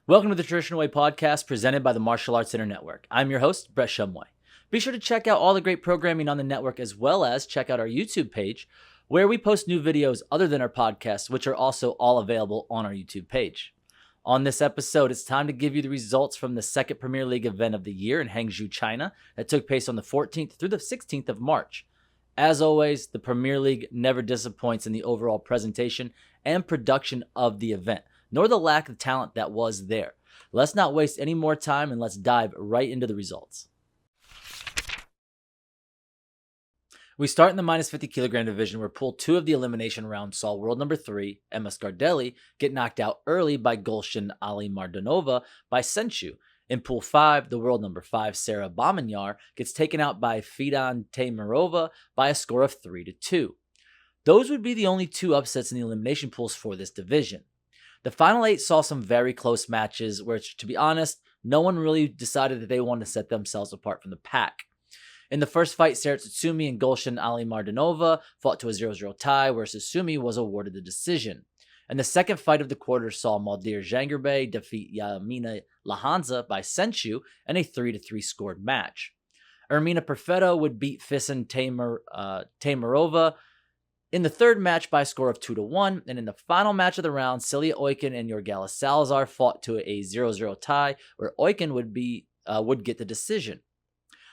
Welcome to the Traditional Way podcast presented by the Martial Arts Center Network. I'm your host, Brett Shumway. Be sure to check out all the great programming on the network as well as check out our YouTube page where we post new videos other than our podcasts, which are also all available on our YouTube page. On this episode, it's time to give you the results from the second Premier League event of the year in Hangzou, China that took place on the 14th through the 16th of March. As always, the Premier League never disappoints in the overall presentation and production of the event, nor the lack of talent that was there. Let's not waste any more time and let's dive right into the results. We start in the minus 50 kilogram division where Pool 2 of the elimination round saw world number 3, Emma Scardelli, get knocked out early by Gulshan Ali Mardanova by Senshu. In Pool 5, the world number 5, Sarah Bomanyar, gets taken out by Fidan Teymarova by a score of 3-2. Those would be the only two upsets in the elimination pools for this division. The final 8 saw some very close matches where, to be honest, no one really decided that they wanted to set themselves apart from the pack. In the first fight, Sarah Tsutsumi and Gulshan Ali Mardanova fought to a 0-0 tie where Tsutsumi was awarded the decision. And the second fight of the quarter saw Maldir Zhangirbey defeat Yamina Lahanza by Senshu in a 3-3 scored match. Ermina Perfetto would beat Fisan Teymarova in the third match by a score of 2-1, and in the final match of the round, Celia Oiken and Jorgela Salazar fought to a 0-0 tie, where Oiken would get the decision.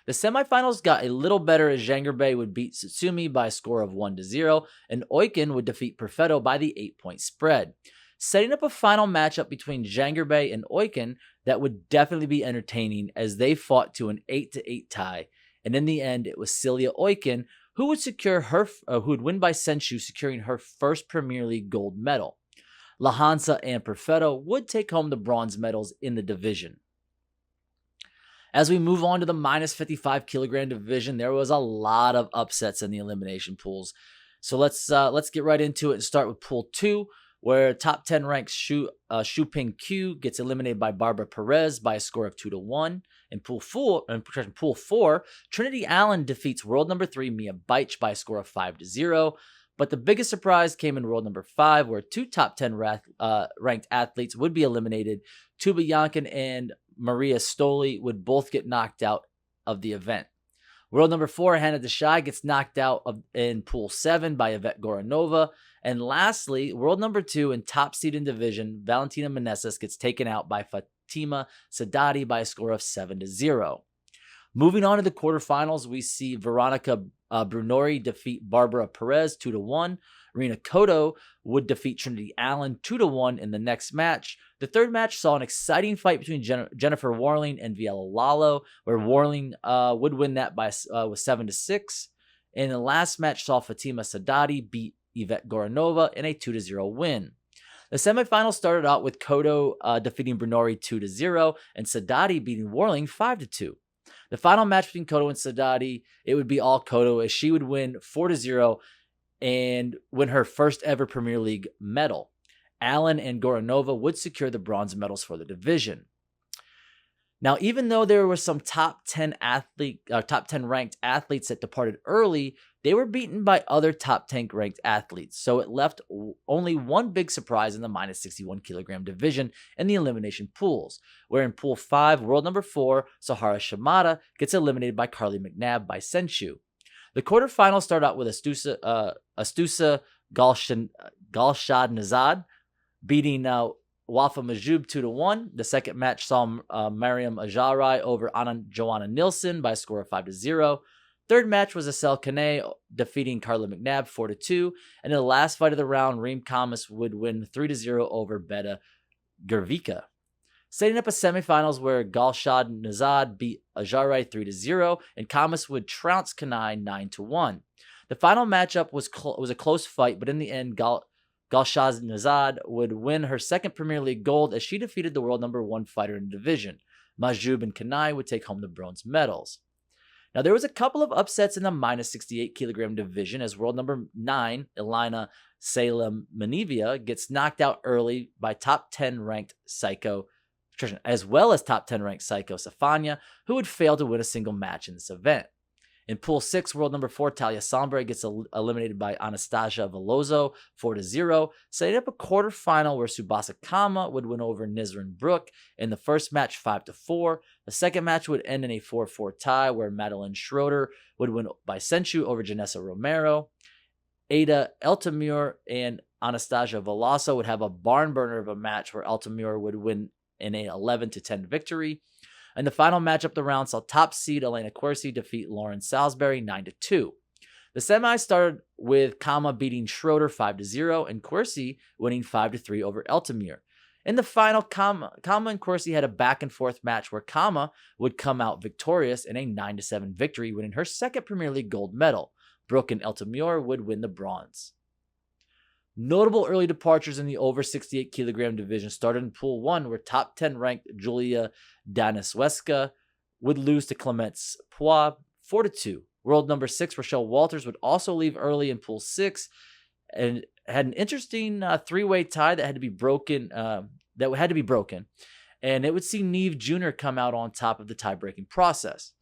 The semifinals got a little better as Zhangirbey would beat Tsutsumi by a score of 1-0, and Oiken would defeat Perfetto by the 8-point spread, setting up a final matchup between Zhangirbey and Oiken that would definitely be entertaining as they fought to an 8-8 tie, and in the end, it was Celia Oiken who would win by Senshu, securing her first Premier League gold medal. Lahansa and Perfetto would take home the bronze medals in the division. As we move on to the minus 55 kilogram division, there was a lot of upsets in the elimination pools. So let's get right into it and start with Pool 2, where top 10 ranked Shu Ping Q gets eliminated by Barbara Perez by a score of 2-1. In Pool 4, Trinity Allen defeats world number 3 Mia Beich by a score of 5-0. But the biggest surprise came in world number 5, where two top 10 ranked athletes would be eliminated. Tuba Yankin and Maria Stoli would both get knocked out of the event. World number 4, Hannah Desai, gets knocked out in Pool 7 by Yvette Goranova. And lastly, world number 2 in top seed in division, Valentina Meneses gets taken out by Fatima Sadati by a score of 7-0. Moving on to the quarterfinals, we see Veronica Brunori defeat Barbara Perez 2-1. Rina Koto would defeat Trinity Allen 2-1 in the next match. The third match saw an exciting fight between Jennifer Warling and Viela Lalo, where Warling would win that with 7-6. And the last match saw Fatima Sadati beat Yvette Goranova in a 2-0 win. The semifinals started out with Koto defeating Brunori 2-0 and Sadati beating Warling 5-2. The final match between Koto and Sadati, it would be all Koto as she would win 4-0 and win her first ever Premier League medal. Allen and Goranova would secure the bronze medals for the division. Now, even though there were some top 10 ranked athletes that departed early, they were beaten by other top 10 ranked athletes. So it left only one big surprise in the minus 61 kilogram division in the elimination pools, where in Pool 5, world number 4, Sahara Shimada gets eliminated by Carly McNabb by Senshu. The quarterfinals start out with Astusa Galshad-Nazad beating Wafa Majub 2-1. The second match saw Mariam Ajarai over Joanna Nilsson by a score of 5-0. Third match was Asel Kane defeating Carla McNabb 4-2. And in the last fight of the round, Reem Kamas would win 3-0 over Beta Gervika. Setting up a semifinals where Galshad Nazad beat Ajarai 3-0 and Kamas would trounce Kanai 9-1. The final matchup was a close fight, but in the end, Galshad Nazad would win her second Premier League gold as she defeated the world number 1 fighter in the division. Majub and Kanai would take home the bronze medals. Now, there was a couple of upsets in the minus 68 kilogram division as world number 9, Elina Salem Manivia, gets knocked out early by top 10 ranked Psycho, as well as top 10 ranked Psycho Safanya, who would fail to win a single match in this event. In Pool 6, world number 4, Talia Sombre gets eliminated by Anastasia Veloso 4-0, setting up a quarterfinal where Tsubasa Kama would win over Nizrin Brook in the first match 5-4. The second match would end in a 4-4 tie where Madeline Schroeder would win by Senchu over Janessa Romero. Ada Altamur and Anastasia Veloso would have a barn burner of a match where Altamur would win in an 11-10 victory. And the final match up the round saw top seed Elena Quercy defeat Lauren Salisbury 9-2. The semis started with Kama beating Schroeder 5-0 and Quercy winning 5-3 over Altamur. In the final, Kama and Quercy had a back-and-forth match where Kama would come out victorious in a 9-7 victory, winning her second Premier League gold medal. Brooke and Altamur would win the bronze. Notable early departures in the over 68 kilogram division started in Pool 1, where top 10 ranked Julia Danisweska would lose to Clemence Poix 4-2. World number 6, Rochelle Walters, would also leave early in Pool 6 and had an interesting three-way tie that had to be broken. And it would see Neve Jr. come out on top of the tie-breaking process.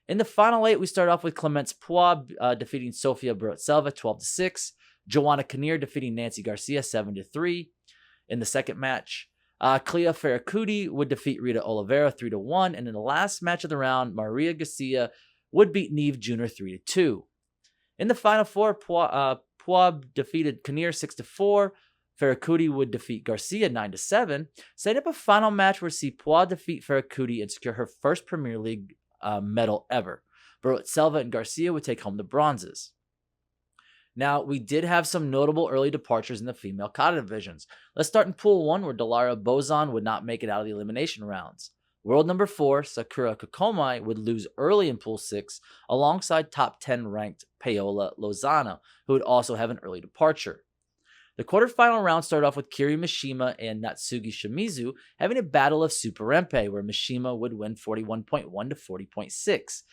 In the final 8, we start off with Clemence Poix defeating Sofia Burotselva 12-6. Joanna Kinnear defeating Nancy Garcia 7-3 in the second match. Clea Ferracuti would defeat Rita Oliveira 3-1. And in the last match of the round, Maria Garcia would beat Neve Jr. 3-2. In the final 4, Poix defeated Kinnear 6-4. Ferracuti would defeat Garcia 9-7. Setting up a final match where see Poix defeat Ferracuti and secure her first Premier League medal ever. Burotselva and Garcia would take home the bronzes. Now, we did have some notable early departures in the female kata divisions. Let's start in Pool 1, where Dalara Bozan would not make it out of the elimination rounds. World number 4, Sakura Kokomai, would lose early in Pool 6, alongside top 10 ranked Paola Lozano, who would also have an early departure. The quarterfinal round started off with Kiri Mishima and Natsugi Shimizu having a battle of Super Rempe, where Mishima would win 41.1 to 40.6.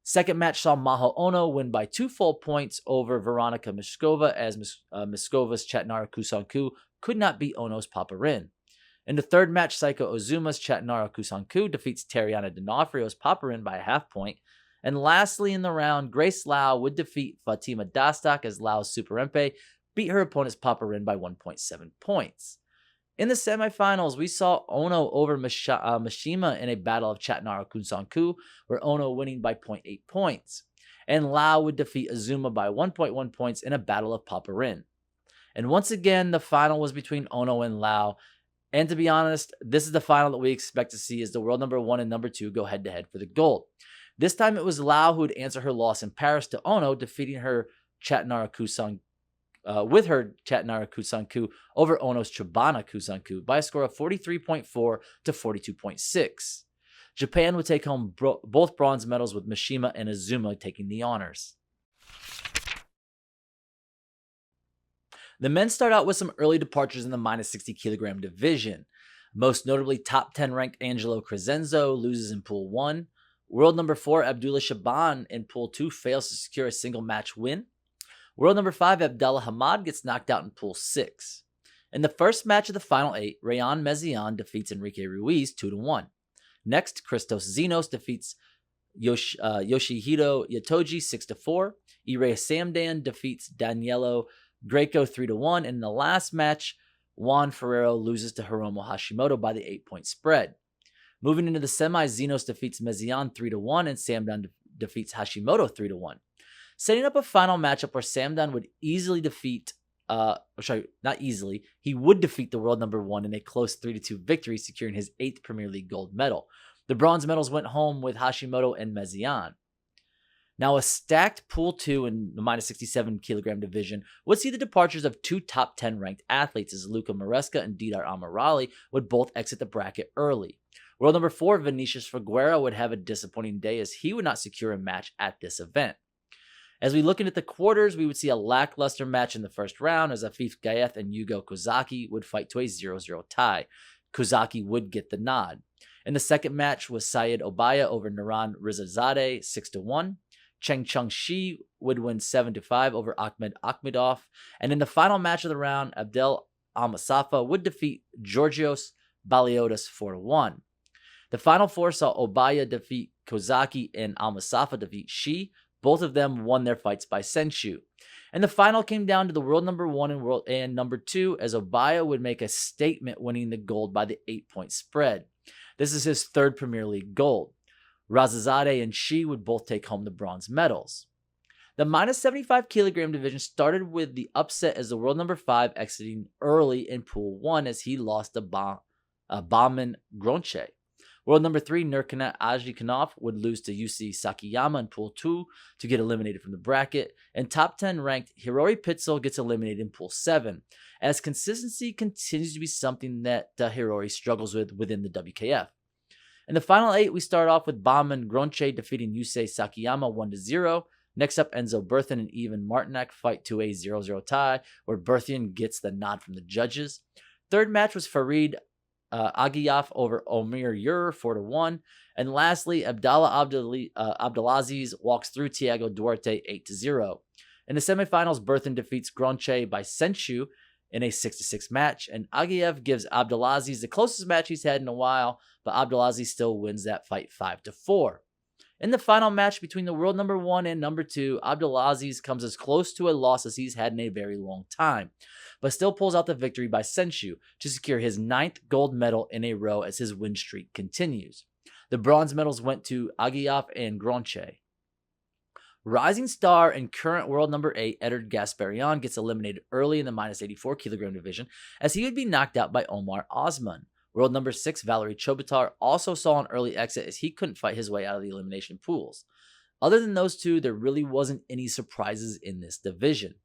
Second match saw Maho Ono win by 2 full points over Veronica Miskova, as Miskova's Chatnara Kusanku could not beat Ono's Paparin. In the third match, Saiko Ozuma's Chatnara Kusanku defeats Tariana D'Onofrio's Paparin by a half point. And lastly in the round, Grace Lau would defeat Fatima Dastak as Lau's Super Rempe beat her opponent's Paparin by 1.7 points. In the semifinals, we saw Ono over Mishima in a battle of Chatnara Kusanku, where Ono winning by 0.8 points. And Lau would defeat Azuma by 1.1 points in a battle of Paparin. And once again, the final was between Ono and Lau. And to be honest, this is the final that we expect to see as the world number 1 and number 2 go head-to-head for the gold. This time it was Lau who would answer her loss in Paris to Ono, defeating her Chatnara Kusanku. With her Chatnara Kusanku over Ono's Chibana Kusanku by a score of 43.4 to 42.6. Japan would take home both bronze medals, with Mishima and Azuma taking the honors. The men start out with some early departures in the minus 60 kilogram division. Most notably, top 10 ranked Angelo Crescenzo loses in Pool 1. World number 4, Abdullah Shaban in Pool 2 fails to secure a single match win. World number 5, Abdallah Hamad gets knocked out in Pool 6. In the first match of the final 8, Rayan Mezian defeats Enrique Ruiz 2-1. Next, Christos Zenos defeats Yoshihiro Yatoji 6-4. Ire Samdan defeats Danielo Greco 3-1. And in the last match, Juan Ferrero loses to Hiromu Hashimoto by the 8-point spread. Moving into the semis, Zenos defeats Mezian 3-1 and Samdan defeats Hashimoto 3-1. Setting up a final matchup where Samdan would easily defeat, he would defeat the world number 1 in a close 3-2 victory, securing his 8th Premier League gold medal. The bronze medals went home with Hashimoto and Mezian. Now, a stacked Pool 2 in the minus 67 kilogram division would see the departures of 2 top 10 ranked athletes, as Luca Maresca and Didar Amirali would both exit the bracket early. World number 4, Vinicius Figueroa, would have a disappointing day as he would not secure a match at this event. As we look into the quarters, we would see a lackluster match in the first round as Afif Gaeth and Yugo Kozaki would fight to a 0-0 tie. Kozaki would get the nod. In the second match was Syed Obaya over Naran Rizazadeh 6-1. Cheng Chung Shi would win 7-5 over Ahmed Akhmedov. And in the final match of the round, Abdel Almasafa would defeat Georgios Baliotis 4-1. The final 4 saw Obaya defeat Kozaki and Almasafa defeat Shi Both of them won their fights by Senshu. And the final came down to the world number 1 and world and number 2, as Obaya would make a statement winning the gold by the 8-point spread. This is his third Premier League gold. Razazadeh and Shi would both take home the bronze medals. The minus 75 kilogram division started with the upset as the world number 5 exiting early in Pool 1 as he lost to Bauman Gronche. World number 3, Nurkanat Ajikanov, would lose to Yusei Sakiyama in Pool 2 to get eliminated from the bracket, and top 10 ranked Hirori Pitzel gets eliminated in Pool 7, as consistency continues to be something that Hirori struggles with within the WKF. In the final 8, we start off with Bauman Gronche defeating Yusei Sakiyama 1-0. Next up, Enzo Berthin and Ivan Martinek fight to a 0-0 tie, where Berthin gets the nod from the judges. Third match was Farid Agiyaf over Omir Ur 4-1. And lastly, Abdallah Abdelaziz walks through Thiago Duarte 8-0. In the semifinals, Berthin defeats Gronche by Senshu in a 6-6 match, and Agiev gives Abdelaziz the closest match he's had in a while, but Abdelaziz still wins that fight 5-4. In the final match between the world number 1 and number 2, Abdelaziz comes as close to a loss as he's had in a very long time, but still pulls out the victory by Senshu to secure his 9th gold medal in a row as his win streak continues. The bronze medals went to Agiev and Gronche. Rising star and current world number 8, Edard Gasparian, gets eliminated early in the minus 84 kilogram division as he would be knocked out by Omar Osman. World number 6, Valery Chobatar, also saw an early exit as he couldn't fight his way out of the elimination pools. Other than those two, there really wasn't any surprises in this division.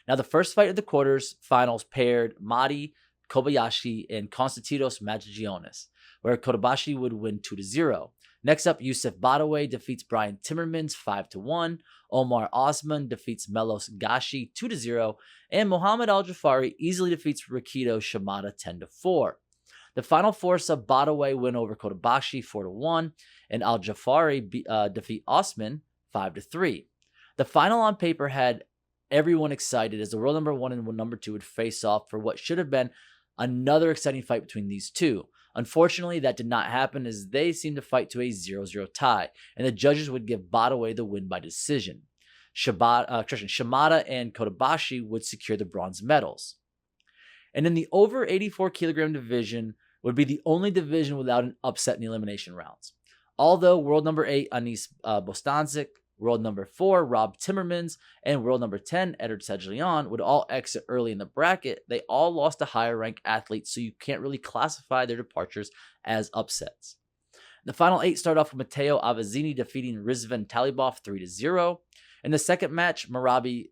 Now, the first fight of the quarters finals paired Madi Kobayashi and Konstantinos Magigionis, where Kobayashi would win 2-0. Next up, Yusuf Badaway defeats Brian Timmermans 5-1. Omar Osman defeats Melos Gashi 2-0. And Muhammad Al-Jafari easily defeats Rikido Shimada 10-4. The final four saw Badaway win over Kobayashi 4-1. And Al-Jafari defeat Osman 5-3. The final on paper had everyone excited as the world number 1 and number 2 would face off for what should have been another exciting fight between these two. Unfortunately, that did not happen as they seemed to fight to a 0-0 tie, and the judges would give Badaway the win by decision. Shimada and Kobayashi would secure the bronze medals. And in the over 84 kilogram division would be the only division without an upset in the elimination rounds. Although world number 8, Anis Bostancic, world number 4, Rob Timmermans, and world number 10, Edard Sajlian, would all exit early in the bracket, they all lost to higher ranked athletes, so you can't really classify their departures as upsets. The final 8 start off with Matteo Avazzini defeating Rizvan Talibov 3-0. In the second match, Marabi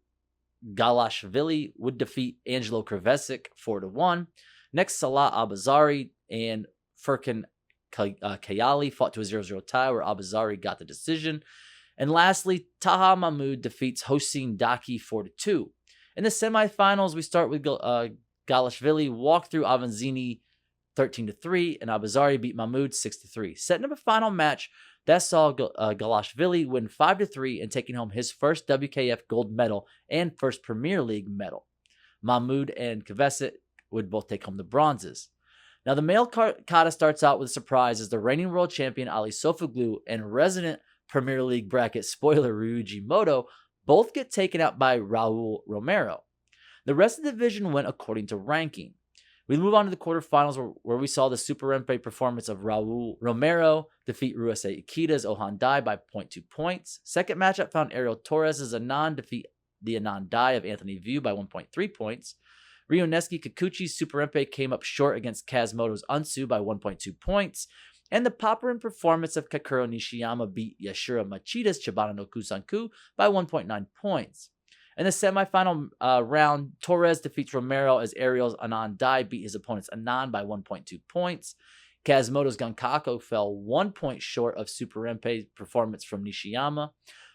Galashvili would defeat Angelo Krivesic 4-1. Next, Salah Abazari and Furkan Kayali fought to a 0-0 tie where Abazari got the decision. And lastly, Taha Mahmoud defeats Hossein Daki 4-2. In the semifinals, we start with Galashvili walk through Avanzini 13-3, and Abazari beat Mahmoud 6-3. Setting up a final match that saw Galashvili win 5-3 and taking home his first WKF gold medal and first Premier League medal. Mahmoud and Kvesic would both take home the bronzes. Now, the male kata starts out with a surprise as the reigning world champion Ali Sofoglu and resident Premier League bracket spoiler Ryuji Moto both get taken out by Raul Romero. The rest of the division went according to ranking. We move on to the quarterfinals where we saw the Super Renpei performance of Raul Romero defeat Ruase Ikita's Ohan Dai by 0.2 points. Second matchup found Ariel Torres' Anand defeat the Anand Dai of Anthony View by 1.3 points. Ryoneski Kikuchi's Super Renpei came up short against Kazmoto's Unsu by 1.2 points. And the Paparin performance of Kakuro Nishiyama beat Yashura Machida's Chibana no Kusanku by 1.9 points. In the semifinal round, Torres defeats Romero as Ariel's Anand Dai beat his opponent's Anand by 1.2 points. Kazmoto's Gankako fell 1 point short of Super Renpei's performance from Nishiyama.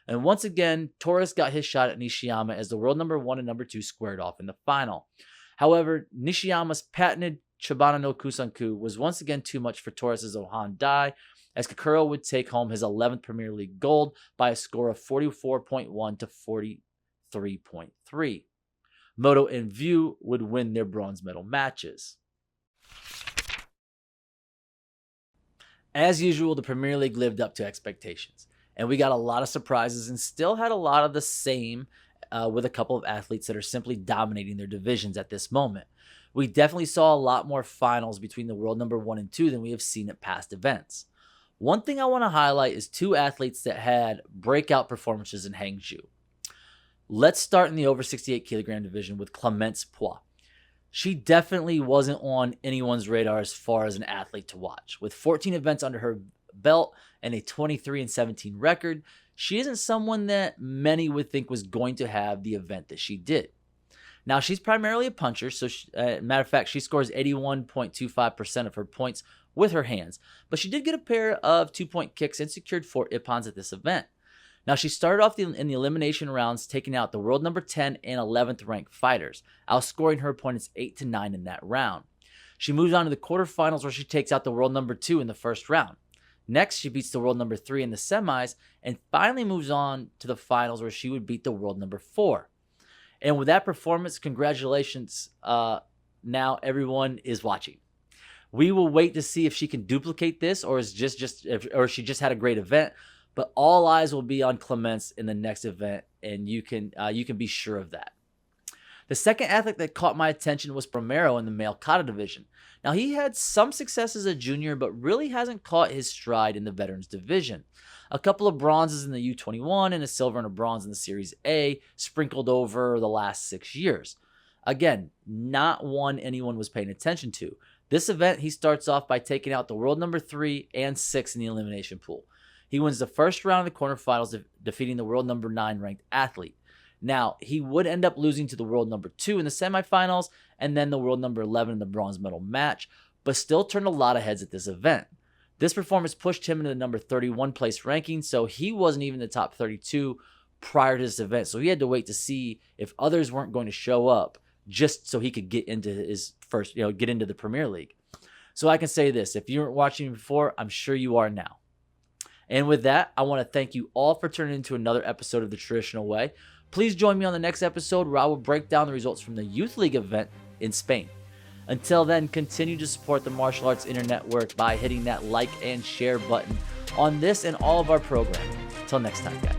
And once again, Torres got his shot at Nishiyama as the world number 1 and number 2 squared off in the final. However, Nishiyama's patented Chibana no Kusanku was once again too much for Torres' Ohan Dai, as Kakuro would take home his 11th Premier League gold by a score of 44.1 to 43.3. Moto and View would win their bronze medal matches. As usual, the Premier League lived up to expectations. And we got a lot of surprises and still had a lot of the same with a couple of athletes that are simply dominating their divisions at this moment. We definitely saw a lot more finals between the world number 1 and 2 than we have seen at past events. One thing I want to highlight is 2 athletes that had breakout performances in Hangzhou. Let's start in the over 68 kilogram division with Clemence Poix. She definitely wasn't on anyone's radar as far as an athlete to watch. With 14 events under her belt and a 23-17 record, she isn't someone that many would think was going to have the event that she did. Now, she's primarily a puncher, so matter of fact, she scores 81.25% of her points with her hands, but she did get a pair of 2-point kicks and secured 4 ippons at this event. Now, she started off in the elimination rounds, taking out the world number 10 and 11th ranked fighters, outscoring her opponents 8-9 in that round. She moves on to the quarterfinals where she takes out the world number 2 in the first round. Next, she beats the world number 3 in the semis, and finally moves on to the finals where she would beat the world number 4. And with that performance, congratulations. Now everyone is watching. We will wait to see if she can duplicate this or is or she just had a great event. But all eyes will be on Clemence in the next event, and you can be sure of that. The second athlete that caught my attention was Romero in the male kata division. Now, he had some success as a junior, but really hasn't caught his stride in the veterans division. A couple of bronzes in the U21 and a silver and a bronze in the Series A sprinkled over the last 6 years. Again, not one anyone was paying attention to. This event, he starts off by taking out the world number 3 and 6 in the elimination pool. He wins the first round of the quarterfinals, defeating the world number 9 ranked athlete. Now, he would end up losing to the world number 2 in the semifinals and then the world number 11 in the bronze medal match, but still turned a lot of heads at this event. This performance pushed him into the number 31 place ranking, so he wasn't even in the top 32 prior to this event. So he had to wait to see if others weren't going to show up just so he could get into his first, get into the Premier League. So I can say this, if you weren't watching before, I'm sure you are now. And with that, I want to thank you all for tuning into another episode of The Traditional Way. Please join me on the next episode where I will break down the results from the Youth League event in Spain. Until then, continue to support the Martial Arts Internetwork by hitting that like and share button on this and all of our programming. Until next time, guys.